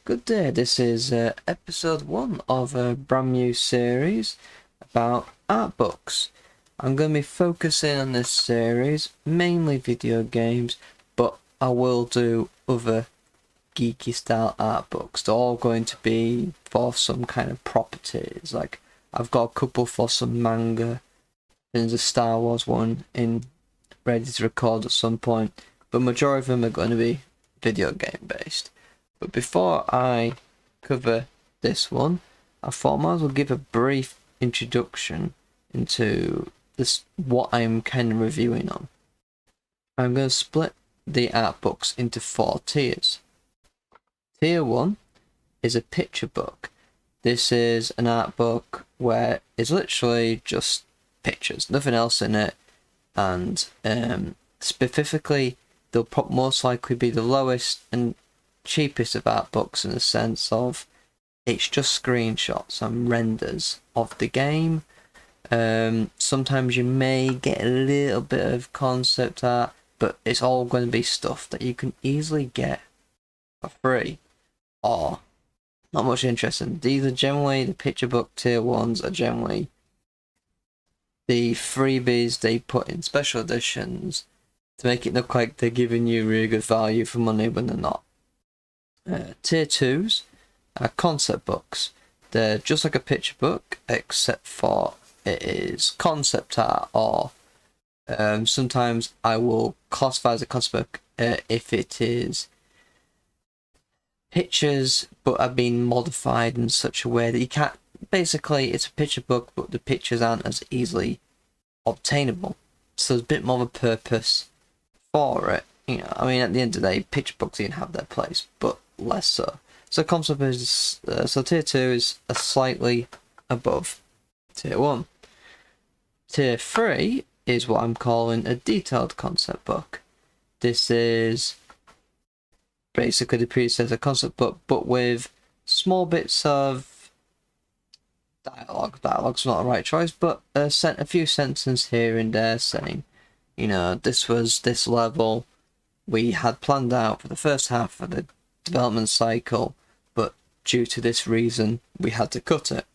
Good day, this is episode 1 of a brand new series about art books. I'm going to be focusing on this series, mainly video games, but I will do other geeky style art books. They're all going to be for some kind of properties, like I've got a couple for some manga, there's a Star Wars one ready to record at some point, but majority of them are going to be video game based. But before I cover this one, I thought I might as well give a brief introduction into this, what I'm kind of reviewing on. I'm going to split the art books into 4 tiers. Tier 1 is a picture book. This is an art book where it's literally just pictures, nothing else in it, and specifically they'll most likely be the lowest and cheapest of art books in the sense of it's just screenshots and renders of the game. Sometimes you may get a little bit of concept art, but it's all going to be stuff that you can easily get for free or not much interesting. These are generally the picture book tier 1s are generally the freebies they put in special editions to make it look like they're giving you really good value for money when they're not. Tier 2s are concept books. They're just like a picture book, except for it is concept art, or sometimes I will classify as a concept book if it is pictures but have been modified in such a way that you can't. Basically, it's a picture book, but the pictures aren't as easily obtainable. So there's a bit more of a purpose for it. You know, I mean, at the end of the day, picture books even have their place, but less so. So concept is so tier 2 is a slightly above tier 1. Tier 3 is what I'm calling a detailed concept book. This is basically the predecessor concept book, but with small bits of dialogue. Dialogue's not the right choice, but a few sentences here and there saying, you know, this was this level we had planned out for the first half of the development cycle, but due to this reason we had to cut it.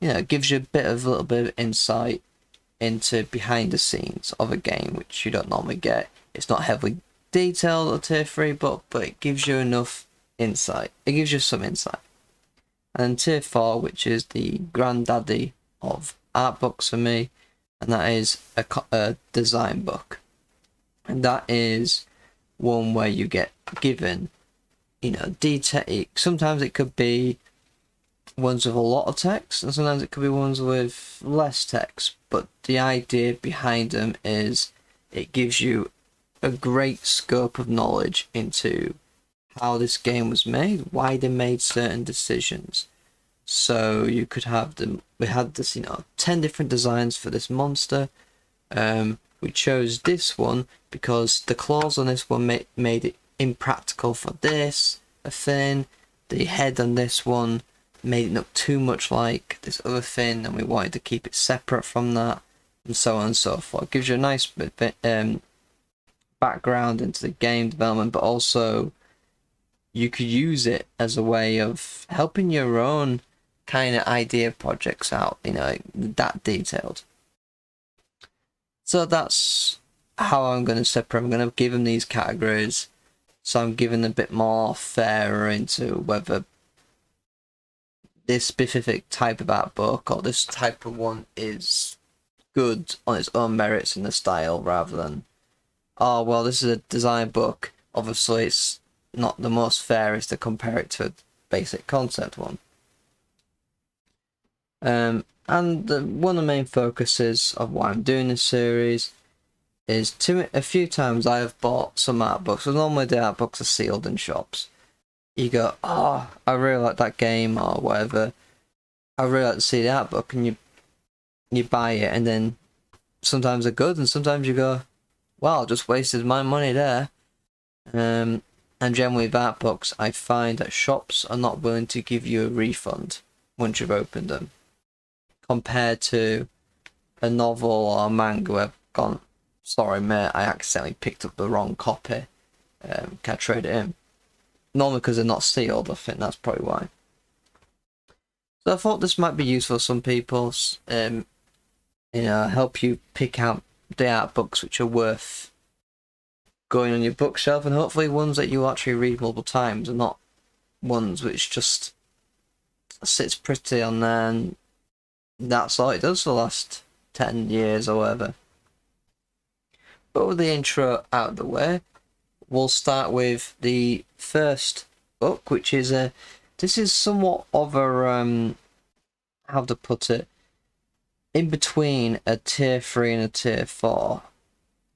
You know, it gives you a little bit of insight into behind the scenes of a game, which you don't normally get. It's not heavily detailed at tier 3, but it gives you enough insight. It gives you some insight. And tier 4, which is the granddaddy of art books for me, and that is a design book. And that is one where you get given, you know, detail. Sometimes it could be ones with a lot of text, and sometimes it could be ones with less text. But the idea behind them is it gives you a great scope of knowledge into how this game was made, why they made certain decisions. So you could have them. We had this, 10 different designs for this monster. We chose this one because the claws on this one made it impractical for this a thing. The head on this one made it look too much like this other thing, and we wanted to keep it separate from that, and so on and so forth. It gives you a nice bit background into the game development, but also you could use it as a way of helping your own kind of idea projects out, that detailed. So that's how I'm going to separate. I'm going to give them these categories, so I'm giving a bit more fairer into whether this specific type of art book or this type of one is good on its own merits in the style, rather than, oh well, this is a design book, obviously it's not the most fairest to compare it to a basic concept one. And one of the main focuses of why I'm doing this series is a few times I have bought some art books. So normally the art books are sealed in shops. You go, oh, I really like that game or whatever. I really like to see the art book, and you buy it, and then sometimes they're good, and sometimes you go, well, I just wasted my money there. And generally with art books, I find that shops are not willing to give you a refund once you've opened them, compared to a novel or a manga where I've gone, sorry mate, I accidentally picked up the wrong copy, can I trade it in? Normally because they're not sealed, I think that's probably why. So I thought this might be useful for some people, help you pick out the art books which are worth going on your bookshelf, and hopefully ones that you actually read multiple times, and not ones which just sits pretty on there and that's all it does for the last 10 years or whatever. But with the intro out of the way, we'll start with the first book, which is this is somewhat of a how to put it, in between a tier 3 and a tier 4.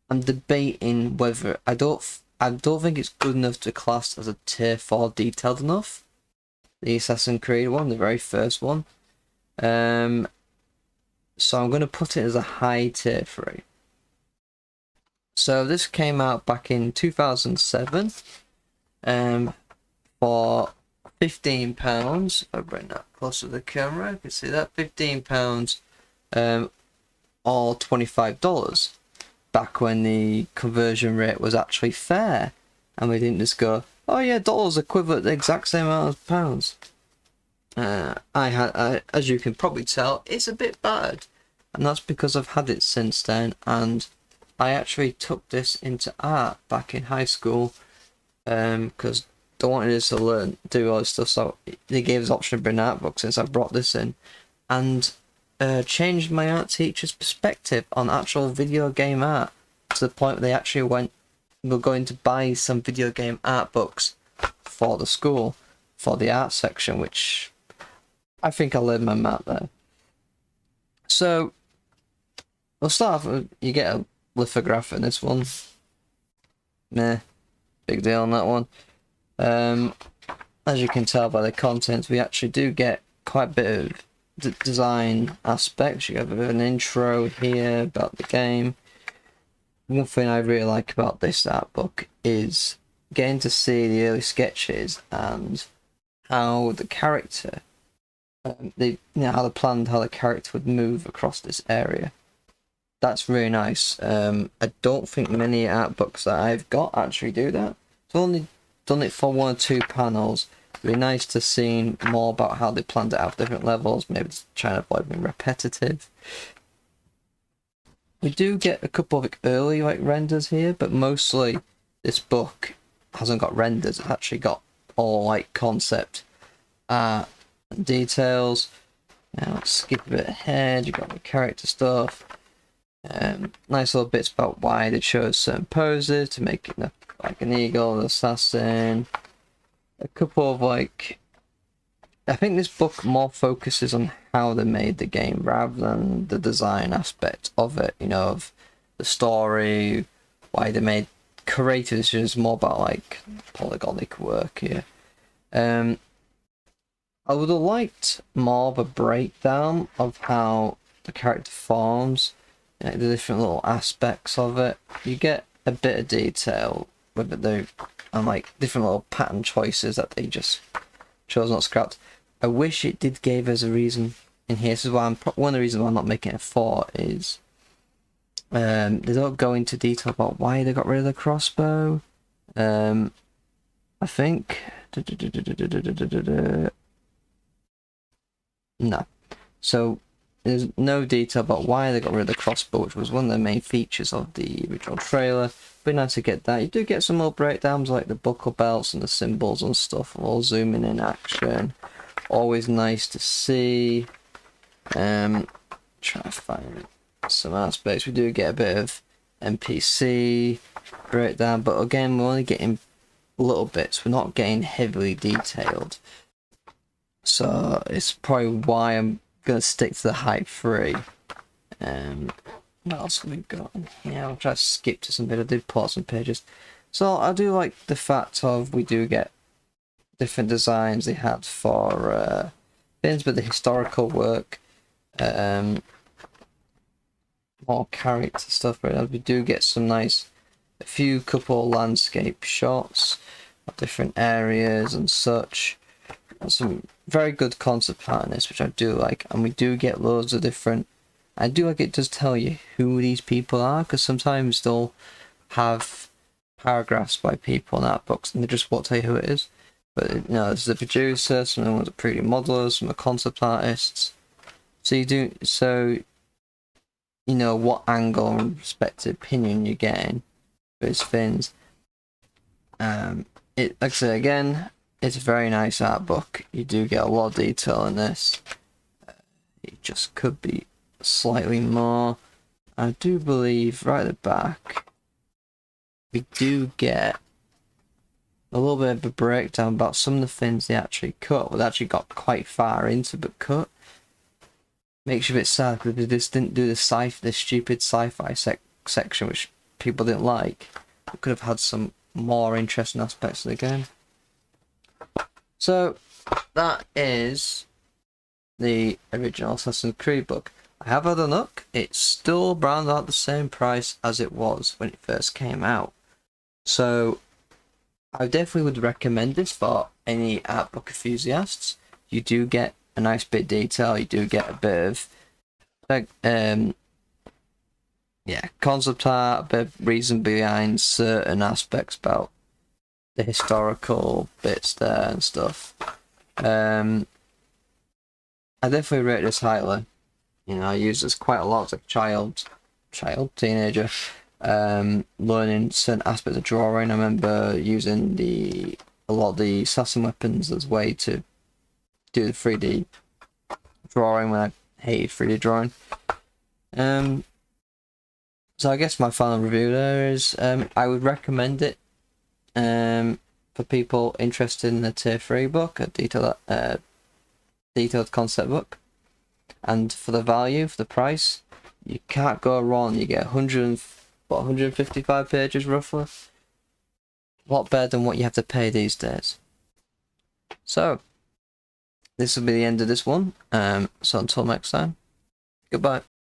I'm debating whether I don't think it's good enough to class as a tier 4 detailed enough. The Assassin's Creed one, the very first one. So I'm going to put it as a high tier 3. So this came out back in 2007 for £15. If I bring that closer to the camera, you can see that £15 or $25 back when the conversion rate was actually fair, and we didn't just go, oh yeah, dollars equivalent to the exact same amount as pounds. As you can probably tell, it's a bit bad, and that's because I've had it since then, and I actually took this into art back in high school, because they wanted us to do all this stuff, so they gave us the option to bring art books since I brought this in, and changed my art teacher's perspective on actual video game art, to the point where they actually were going to buy some video game art books for the school, for the art section, which I think I learned my mat there. So we'll start off with, you get a lithograph in this one. Meh, big deal on that one. As you can tell by the contents, we actually do get quite a bit of design aspects. You have a bit of an intro here about the game. One thing I really like about this art book is getting to see the early sketches and how the character, how they planned how the character would move across this area. That's really nice. I don't think many art books that I've got actually do that. I've only done it for 1 or 2 panels. It'd be nice to see more about how they planned it out for different levels, maybe trying to avoid being repetitive. We do get a couple of early renders here, but mostly this book hasn't got renders. It's actually got all concept art and details. Now let's skip a bit ahead. You've got the character stuff. Nice little bits about why they chose certain poses to make it look like an eagle, an assassin. A couple of I think this book more focuses on how they made the game rather than the design aspect of it, of the story, why they made creative decisions, more about polygonic work here. I would have liked more of a breakdown of how the character forms, the different little aspects of it. You get a bit of detail with it and different little pattern choices that they just chose not scrapped. I wish it did give us a reason in here. This is why one of the reasons why I'm not making it 4 is they don't go into detail about why they got rid of the crossbow. I think no. So there's no detail about why they got rid of the crossbow, which was one of the main features of the original trailer. Be nice to get that. You do get some more breakdowns like the buckle belts and the symbols and stuff, all zooming in action. Always nice to see. Try to find some aspects. We do get a bit of NPC breakdown, but again, we're only getting little bits. We're not getting heavily detailed. So it's probably why I'm gonna stick to the high 3. What else have we got in here? I'll try to skip to some bit. I did pull out some pages. So I do like the fact of we do get different designs they had for things, but the historical work, more character stuff. But we do get some a few couple landscape shots of different areas and such. And some very good concept art in this, which I do like, and we do get loads of different. I do like it does tell you who these people are, because sometimes they'll have paragraphs by people in art books and they just won't tell you who it is. But you know, this is a producer, some of them was a 3D modeler, some are concept artists. So you know what angle and respective opinion you're getting for his fins. Like I say again, it's a very nice art book. You do get a lot of detail in this. It just could be slightly more. I do believe right at the back we do get a little bit of a breakdown about some of the fins they actually cut. Well, they actually got quite far into but cut. Makes you a bit sad because they just didn't do the stupid sci-fi section which people didn't like. We could have had some more interesting aspects of the game. So that is the original Assassin's Creed book. I have had a look. It's still around about the same price as it was when it first came out. So I definitely would recommend this for any art book enthusiasts. You do get a nice bit of detail. You do get a bit of concept art, a bit of reason behind certain aspects about the historical bits there and stuff. I definitely rate this highly. You know, I used this quite a lot as a teenager, learning certain aspects of drawing. I remember using a lot of the assassin weapons as a way to do the 3D drawing when I hated 3D drawing. So I guess my final review there is I would recommend it for people interested in a tier 3 book, a detailed concept book. And for the value, for the price, you can't go wrong. You get 155 pages roughly. A lot better than what you have to pay these days. So, this will be the end of this one. So until next time, goodbye.